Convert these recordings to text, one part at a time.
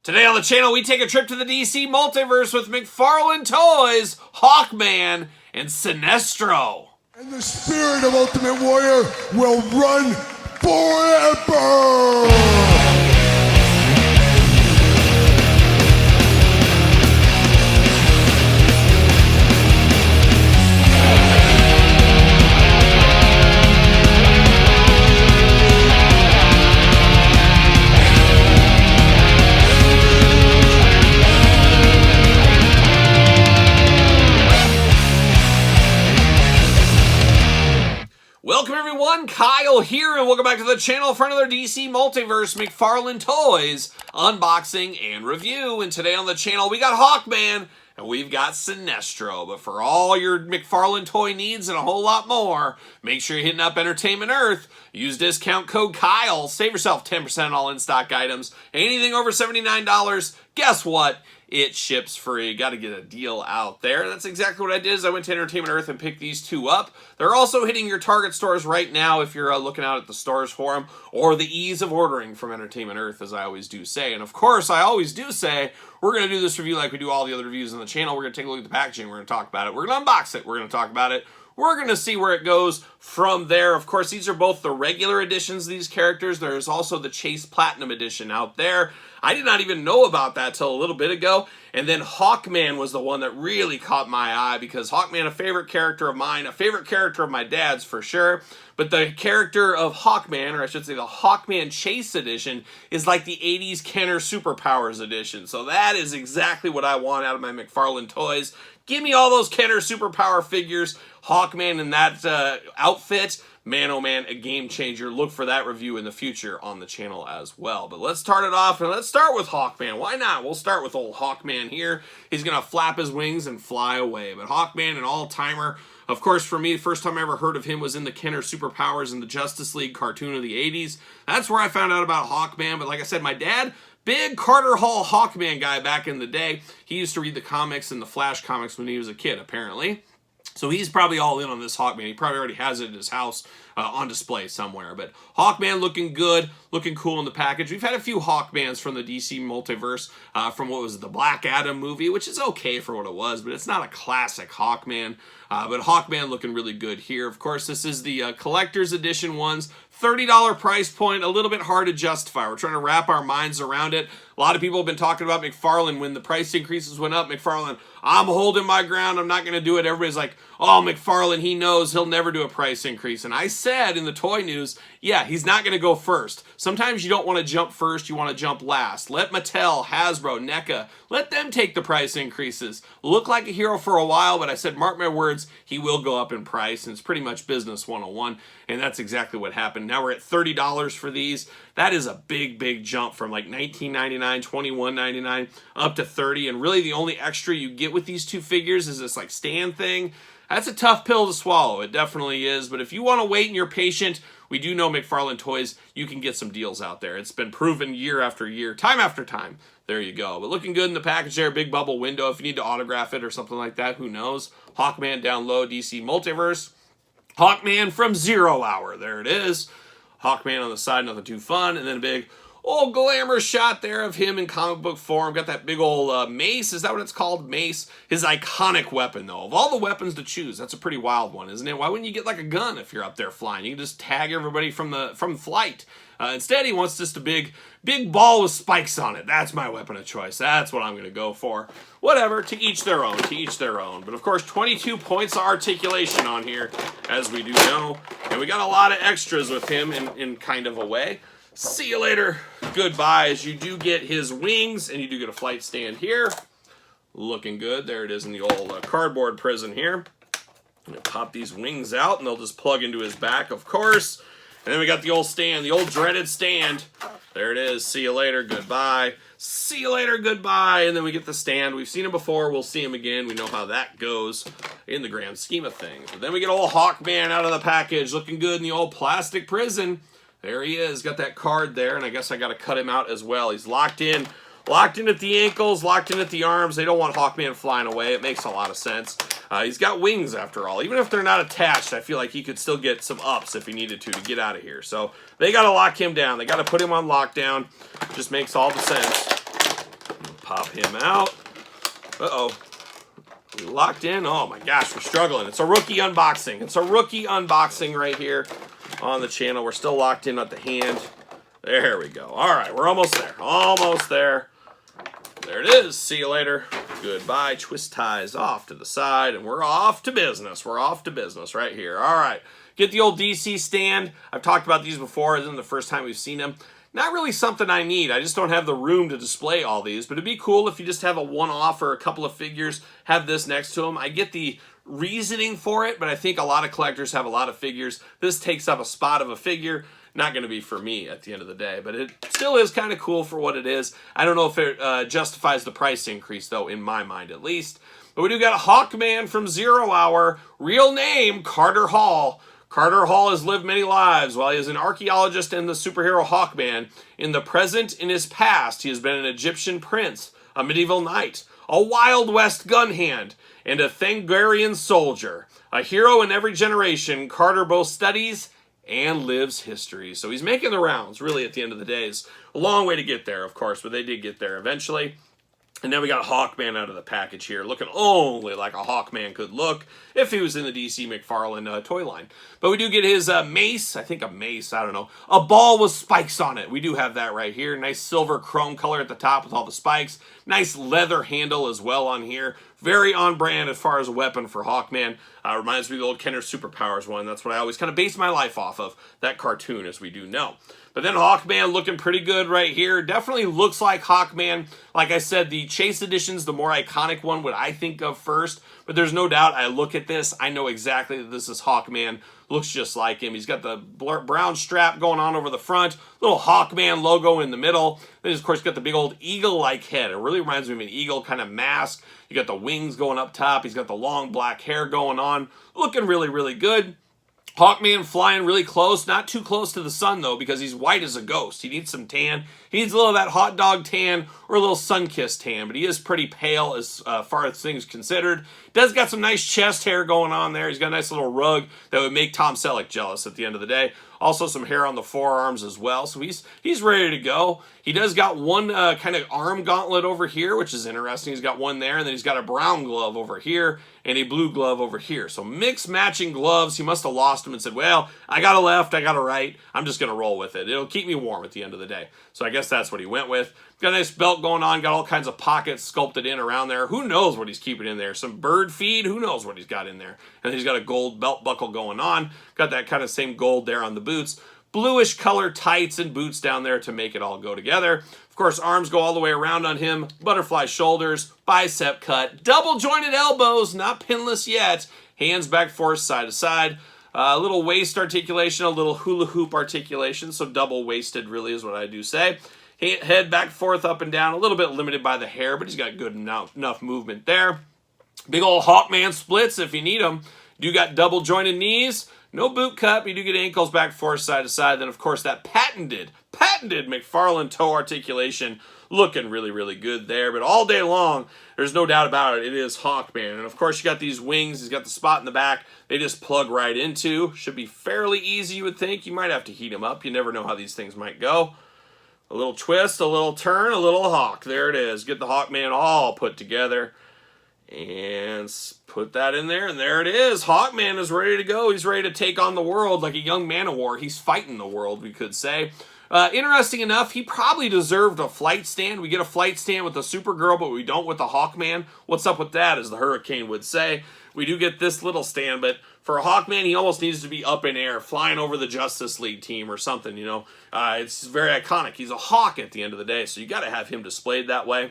Today on the channel, we take a trip to the DC multiverse with McFarlane Toys, Hawkman, and Sinestro. And the spirit of Ultimate Warrior will run forever! Welcome everyone, Kyle here, and welcome back to the channel for another DC Multiverse McFarlane Toys unboxing and review. And today on the channel, we got Hawkman and we've got Sinestro. But for all your McFarlane toy needs and a whole lot more, make sure you're hitting up Entertainment Earth. Use discount code Kyle. Save yourself 10% on all in-stock items. Anything over $79, guess what? It ships free. Got to get a deal out there. That's exactly what I did. Is I went to Entertainment Earth and picked these two up. They're also hitting your Target stores right now if you're looking out at the stores for them, or the ease of ordering from Entertainment Earth, as I always do say. And of course, I always do say, we're going to do this review like we do all the other reviews on the channel. We're going to take a look at the packaging. We're going to talk about it. We're going to unbox it. We're going to talk about it. We're going to see where it goes from there. Of course, these are both the regular editions of these characters. There's also the Chase Platinum edition out there. I did not even know about that till a little bit ago. And then Hawkman was the one that really caught my eye, because Hawkman, a favorite character of mine, a favorite character of my dad's for sure. But the character of Hawkman, or I should say the Hawkman Chase edition, is like the 80s Kenner Superpowers edition. So that is exactly what I want out of my McFarlane toys. Give me all those Kenner Superpower figures. Hawkman in that outfit. Man, oh man, a game changer. Look for that review in the future on the channel as well. But let's start it off, and let's start with Hawkman. Why not? We'll start with old Hawkman here. He's going to flap his wings and fly away. But Hawkman, an all-timer. Of course, for me, the first time I ever heard of him was in the Kenner Superpowers in the Justice League cartoon of the 80s. That's where I found out about Hawkman. But like I said, my dad, big Carter Hall Hawkman guy back in the day. He used to read the comics and the Flash comics when he was a kid, apparently. So he's probably all in on this Hawkman. He probably already has it in his house on display somewhere. But Hawkman looking good, looking cool in the package. We've had a few Hawkmans from the DC Multiverse, from what was the Black Adam movie, which is okay for what it was, but it's not a classic Hawkman. But Hawkman looking really good here. Of course, this is the collector's edition ones. $30 price point, a little bit hard to justify. We're trying to wrap our minds around it. A lot of people have been talking about McFarlane when the price increases went up. McFarlane, I'm holding my ground. I'm not going to do it. Everybody's like, oh, McFarlane, he knows he'll never do a price increase. And I said in the toy news, yeah, he's not going to go first. Sometimes you don't want to jump first. You want to jump last. Let Mattel, Hasbro, NECA, let them take the price increases. Look like a hero for a while, but I said, mark my words, he will go up in price. And it's pretty much business 101. And that's exactly what happened. Now we're at $30 for these. That is a big, big jump from like $19.99, $21.99 up to $30. And really the only extra you get with these two figures is this like stand thing. That's a tough pill to swallow. It definitely is. But if you want to wait and you're patient, we do know McFarlane Toys, you can get some deals out there. It's been proven year after year, time after time. There you go. But looking good in the package there. Big bubble window. If you need to autograph it or something like that, who knows? Hawkman down low, DC Multiverse. Hawkman from 0 Hour. There it is. Hawkman on the side, nothing too fun. And then a big old glamour shot there of him in comic book form. Got that big old mace. Is that what it's called? Mace. His iconic weapon, though. Of all the weapons to choose, that's a pretty wild one, isn't it? Why wouldn't you get like a gun if you're up there flying? You can just tag everybody from flight. Instead, he wants just a big ball with spikes on it. That's my weapon of choice. That's what I'm going to go for. Whatever, to each their own, to each their own. But of course, 22 points of articulation on here, as we do know. And we got a lot of extras with him in kind of a way. See you later, goodbye, as you do get his wings, and you do get a flight stand here. Looking good. There it is in the old cardboard prison here. I'm going to pop these wings out, and they'll just plug into his back, of course. And then we got the old stand, the old dreaded stand. There it is. See you later, goodbye. See you later, goodbye. And then we get the stand. We've seen him before. We'll see him again. We know how that goes in the grand scheme of things. But then we get old Hawkman out of the package, looking good in the old plastic prison. There he is. Got that card there, and I guess I got to cut him out as well. He's locked in. Locked in at the ankles, locked in at the arms. They don't want Hawkman flying away. It makes a lot of sense. He's got wings after all. Even if they're not attached, I feel like he could still get some ups if he needed to get out of here. So they got to lock him down. They got to put him on lockdown. Just makes all the sense. Pop him out. Uh-oh. We locked in. Oh my gosh, we're struggling. It's a rookie unboxing. It's a rookie unboxing right here on the channel. We're still locked in at the hand. There we go. All right, we're almost there. Almost there. There it is. See you later. Goodbye. Twist ties off to the side, and we're off to business. We're off to business right here. All right. Get the old DC stand. I've talked about these before. This isn't the first time we've seen them. Not really something I need. I just don't have the room to display all these, but it'd be cool if you just have a one-off or a couple of figures, have this next to them. I get the reasoning for it, but I think a lot of collectors have a lot of figures. This takes up a spot of a figure. Not going to be for me at the end of the day, but it still is kind of cool for what it is. I don't know if it justifies the price increase, though, in my mind at least. But we do got a Hawkman from 0 Hour. Real name, Carter Hall. Carter Hall has lived many lives. While he is an archaeologist and the superhero Hawkman, in the present, in his past, he has been an Egyptian prince, a medieval knight, a Wild West gun hand, and a Thangarian soldier. A hero in every generation, Carter both studies and lives history. So he's making the rounds, really, at the end of the day. It's a long way to get there, of course, but they did get there eventually. And then we got Hawkman out of the package here, looking only like a Hawkman could look if he was in the DC McFarlane toy line. But we do get his mace, I think a mace, I don't know, a ball with spikes on it. We do have that right here. Nice silver chrome color at the top with all the spikes. Nice leather handle as well on here. Very on brand as far as a weapon for Hawkman. Reminds me of the old Kenner Superpowers one. That's what I always kind of base my life off of, that cartoon, as we do know. But then Hawkman looking pretty good right here. Definitely looks like Hawkman. Like I said, the Chase Edition's the more iconic one, what I think of first. But there's no doubt, I look at this, I know exactly that this is Hawkman. Looks just like him. He's got the brown strap going on over the front. Little Hawkman logo in the middle. Then, of course, got the big old eagle-like head. It really reminds me of an eagle kind of mask. You got the wings going up top. He's got the long black hair going on. Looking really, really good. Hawkman flying really close, not too close to the sun though, because he's white as a ghost. He needs some tan. He needs a little of that hot dog tan or a little sun-kissed tan, but he is pretty pale as far as things considered. Does got some nice chest hair going on there. He's got a nice little rug that would make Tom Selleck jealous at the end of the day. Also some hair on the forearms as well, so he's ready to go. He does got one kind of arm gauntlet over here, which is interesting. He's got one there, and then he's got a brown glove over here and a blue glove over here. So mixed matching gloves. He must have lost them and said, well, I got a left, I got a right. I'm just going to roll with it. It'll keep me warm at the end of the day. So I guess that's what he went with. Got a nice belt going on, got all kinds of pockets sculpted in around there. Who knows what he's keeping in there? Some bird feed? Who knows what he's got in there? And he's got a gold belt buckle going on. Got that kind of same gold there on the boots. Bluish color tights and boots down there to make it all go together. Of course, arms go all the way around on him. Butterfly shoulders, bicep cut, double jointed elbows, not pinless yet. Hands back forth, side to side. A little waist articulation, a little hula hoop articulation. So double waisted really is what I do say. Head back, forth, up and down. A little bit limited by the hair, but he's got good enough movement there. Big old Hawkman splits if you need them. Do got double jointed knees. No boot cut, but you do get ankles back, forth, side to side. Then, of course, that patented McFarlane toe articulation looking really, really good there. But all day long, there's no doubt about it, it is Hawkman. And, of course, you got these wings. He's got the spot in the back. They just plug right into. Should be fairly easy, you would think. You might have to heat them up. You never know how these things might go. A little twist, a little turn, a little hawk. There it is. Get the Hawkman all put together. And put that in there, and there it is. Hawkman is ready to go. He's ready to take on the world like a young man of war. He's fighting the world, we could say. Interesting enough, he probably deserved a flight stand. We get a flight stand with the Supergirl, but we don't with the Hawkman. What's up with that, as the Hurricane would say. We do get this little stand, but for a Hawkman, he almost needs to be up in air, flying over the Justice League team or something, you know. It's very iconic. He's a hawk at the end of the day, so you got to have him displayed that way.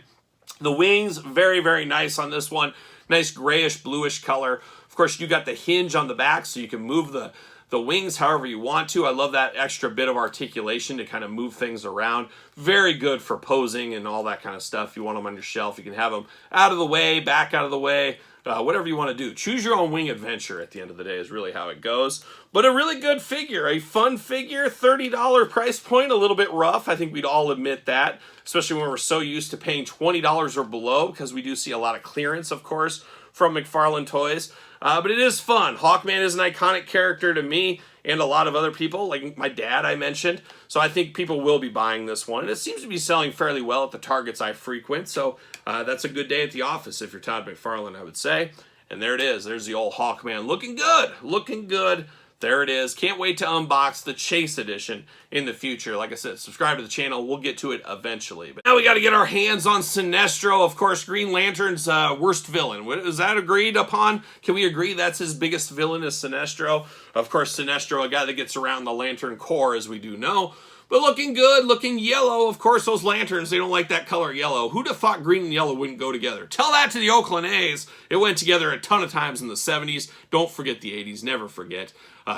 The wings, very, very nice on this one. Nice grayish, bluish color. Of course, you got the hinge on the back, so you can move the wings however you want to. I love that extra bit of articulation to kind of move things around. Very good for posing and all that kind of stuff. You want them on your shelf. You can have them out of the way, back out of the way, whatever you want to do. Choose your own wing adventure at the end of the day is really how it goes. But a really good figure, a fun figure, $30 price point, a little bit rough. I think we'd all admit that, especially when we're so used to paying $20 or below, because we do see a lot of clearance, of course, from McFarlane Toys. But it is fun. Hawkman is an iconic character to me. and a lot of other people, like my dad I mentioned. So I think people will be buying this one. And it seems to be selling fairly well at the Targets I frequent. So that's a good day at the office if you're Todd McFarlane, I would say. And there it is. There's the old Hawkman. Looking good. Looking good. There it is. Can't wait to unbox the Chase Edition in the future. Like I said, subscribe to the channel. We'll get to it eventually. But now we got to get our hands on Sinestro. Of course, Green Lantern's worst villain. Is that agreed upon? Can we agree that's his biggest villain is Sinestro? Of course, Sinestro, a guy that gets around the Lantern Corps, as we do know. But looking good, looking yellow. Of course, those lanterns, they don't like that color yellow. Who'd have thought green and yellow wouldn't go together? Tell that to the Oakland A's. It went together a ton of times in the 70s. Don't forget the 80s. Never forget.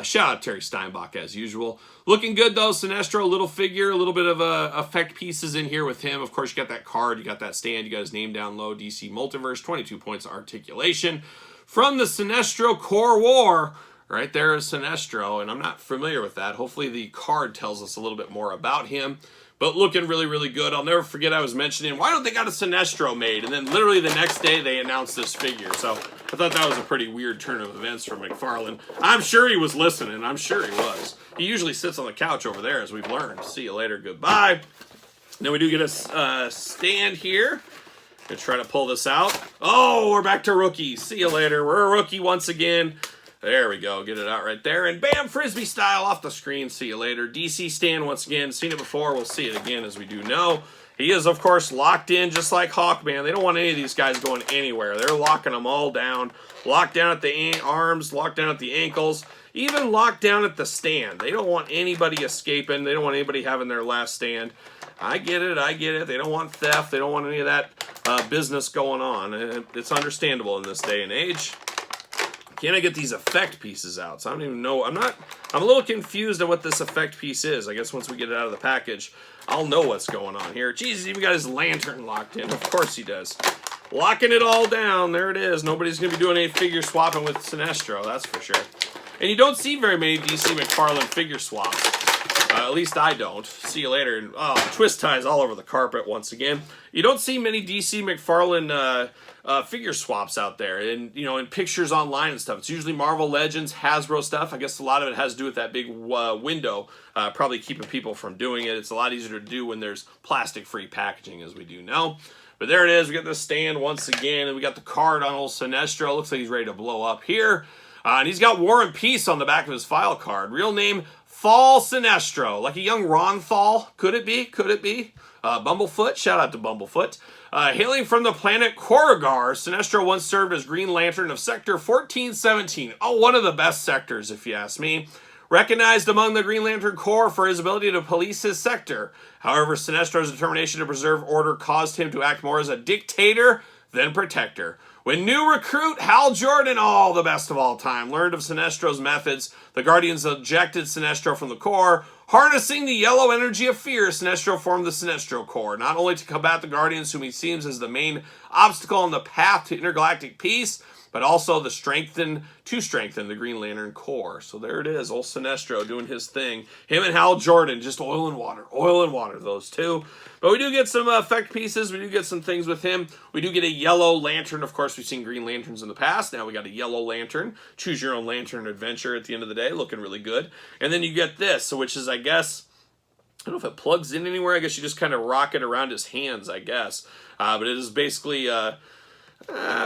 Shout out Terry Steinbach as usual. Looking good though, Sinestro, little figure, a little bit of effect pieces in here with him. Of course, you got that card, you got that stand, you got his name down low, DC Multiverse, 22 points of articulation. From the Sinestro Core War, right there is Sinestro, and I'm not familiar with that. Hopefully the card tells us a little bit more about him. But looking really, really good. I'll never forget I was mentioning, why don't they got a Sinestro made? And then literally the next day they announced this figure. So I thought that was a pretty weird turn of events from McFarlane. I'm sure he was listening. I'm sure he was. He usually sits on the couch over there, as we've learned. See you later. Goodbye. Then we do get a stand here. Gonna try to pull this out. Oh, we're back to rookies. See you later. We're a rookie once again. There we go. Get it out right there. And bam, Frisbee style off the screen. See you later. DC stand once again. Seen it before. We'll see it again as we do know. He is, of course, locked in just like Hawkman. They don't want any of these guys going anywhere. They're locking them all down. Locked down at the arms. Locked down at the ankles. Even locked down at the stand. They don't want anybody escaping. They don't want anybody having their last stand. I get it. I get it. They don't want theft. They don't want any of that business going on. It's understandable in this day and age. Can I get these effect pieces out? So I don't even know. I'm a little confused on what this effect piece is. I guess once we get it out of the package, I'll know what's going on here. Jeez, he's even got his lantern locked in. Of course he does. Locking it all down. There it is. Nobody's going to be doing any figure swapping with Sinestro, that's for sure. And you don't see very many DC McFarlane figure swaps. At least I don't. See you later. And, twist ties all over the carpet once again. You don't see many DC McFarlane figure swaps out there, and in pictures online and stuff. It's usually Marvel Legends, Hasbro stuff. I guess a lot of it has to do with that big window, probably keeping people from doing it. It's a lot easier to do when there's plastic-free packaging, as we do know. But there it is. We got the stand once again, and we got the card on old Sinestro. Looks like he's ready to blow up here. And he's got War and Peace on the back of his file card. Real name, Fall Sinestro. Like a young Ron Thal. Could it be? Could it be? Bumblefoot. Shout out to Bumblefoot. Hailing from the planet Korrigar, Sinestro once served as Green Lantern of Sector 1417. Oh, one of the best sectors, if you ask me. Recognized among the Green Lantern Corps for his ability to police his sector. However, Sinestro's determination to preserve order caused him to act more as a dictator than protector. When new recruit Hal Jordan, the best of all time, learned of Sinestro's methods, the Guardians ejected Sinestro from the Corps. Harnessing the yellow energy of fear, Sinestro formed the Sinestro Corps, not only to combat the Guardians, whom he seems as the main obstacle on the path to intergalactic peace, but also to strengthen the Green Lantern Corps. So there it is, old Sinestro doing his thing. Him and Hal Jordan, just oil and water, those two. But we do get some effect pieces. We do get some things with him. We do get a yellow lantern. Of course, we've seen green lanterns in the past. Now we got a yellow lantern. Choose your own lantern adventure at the end of the day. Looking really good. And then you get this, which is, I guess, I don't know if it plugs in anywhere. I guess you just kind of rock it around his hands, I guess. But it is basically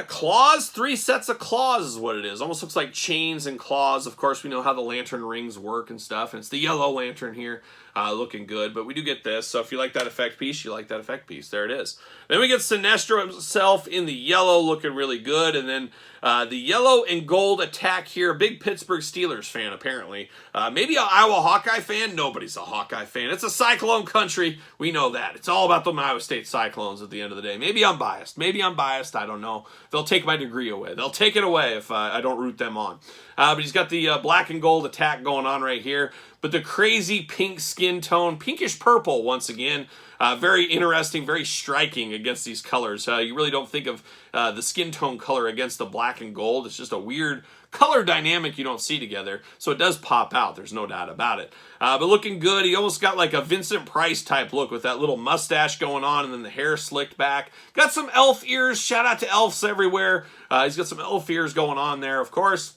claws. 3 sets of claws is what it is. Almost looks like chains and claws. Of course, we know how the lantern rings work and stuff. And it's the yellow lantern here. Looking good, but we do get this. So if you like that effect piece, you like that effect piece. There it is. Then we get Sinestro himself in the yellow, looking really good. And then the yellow and gold attack here. Big Pittsburgh Steelers fan, apparently. Maybe an Iowa Hawkeye fan. Nobody's a Hawkeye fan. It's a Cyclone country. We know that. It's all about the Iowa State Cyclones at the end of the day. Maybe I'm biased. I don't know. They'll take my degree away. They'll take it away if I don't root them on. But he's got the black and gold attack going on right here. But the crazy pink skin tone, pinkish purple once again. Very interesting, very striking against these colors. You really don't think of the skin tone color against the black and gold. It's just a weird color dynamic you don't see together. So it does pop out. There's no doubt about it. But looking good. He almost got like a Vincent Price type look with that little mustache going on and then the hair slicked back. Got some elf ears. Shout out to elves everywhere. He's got some elf ears going on there, of course.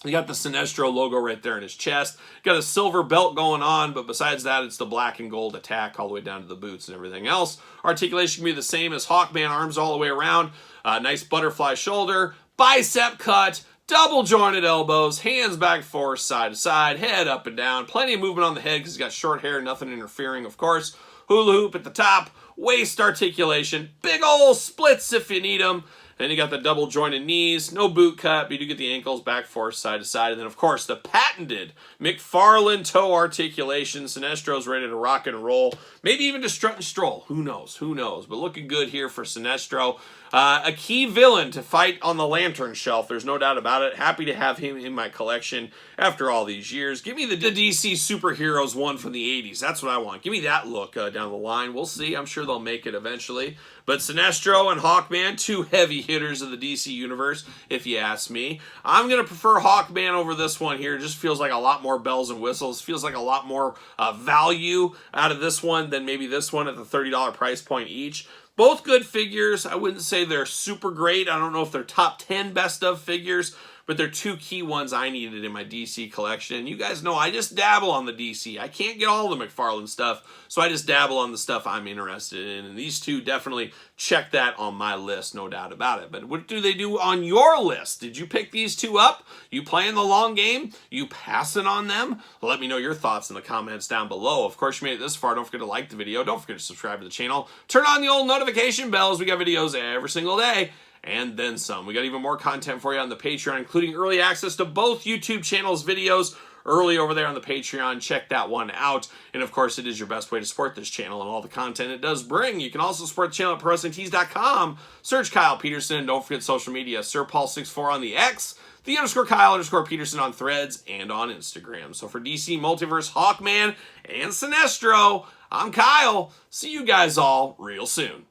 You got the Sinestro logo right there in his chest. Got a silver belt going on, but besides that, it's the black and gold attack all the way down to the boots and everything else. Articulation can be the same as Hawkman, arms all the way around. Nice butterfly shoulder, bicep cut, double jointed elbows, hands back forth, side to side, head up and down. Plenty of movement on the head because he's got short hair, nothing interfering, of course. Hula hoop at the top, waist articulation, big ol' splits if you need them. Then you got the double jointed knees, no boot cut, but you do get the ankles back, forth, side to side. And then, of course, the patented McFarlane toe articulation. Sinestro's ready to rock and roll. Maybe even to strut and stroll. Who knows? Who knows? But looking good here for Sinestro. A key villain to fight on the lantern shelf. There's no doubt about it. Happy to have him in my collection after all these years. Give me the DC Superheroes one from the 80s. That's what I want. Give me that look down the line. We'll see. I'm sure they'll make it eventually. But Sinestro and Hawkman, two heavy hitters of the DC universe, if you ask me. I'm going to prefer Hawkman over this one here. It just feels like a lot more bells and whistles. Feels like a lot more value out of this one than maybe this one at the $30 price point each. Both good figures. I wouldn't say they're super great. I don't know if they're top 10 best of figures, but they're two key ones I needed in my DC collection. And you guys know I just dabble on the DC. I can't get all the McFarlane stuff, so I just dabble on the stuff I'm interested in. And these two definitely check that on my list, no doubt about it. But what do they do on your list? Did you pick these two up? You playing the long game? You passing on them? Let me know your thoughts in the comments down below. Of course, you made it this far. Don't forget to like the video. Don't forget to subscribe to the channel. Turn on the old notification bells. We got videos every single day. And then some. We got even more content for you on the Patreon, including early access to both YouTube channels' videos early over there on the Patreon. Check that one out. And of course, it is your best way to support this channel and all the content it does bring. You can also support the channel at ProWrestlingTees.com. Search Kyle Peterson. And don't forget social media. SirPaul64 on the X. The _Kyle_Peterson on Threads and on Instagram. So for DC Multiverse, Hawkman, and Sinestro, I'm Kyle. See you guys all real soon.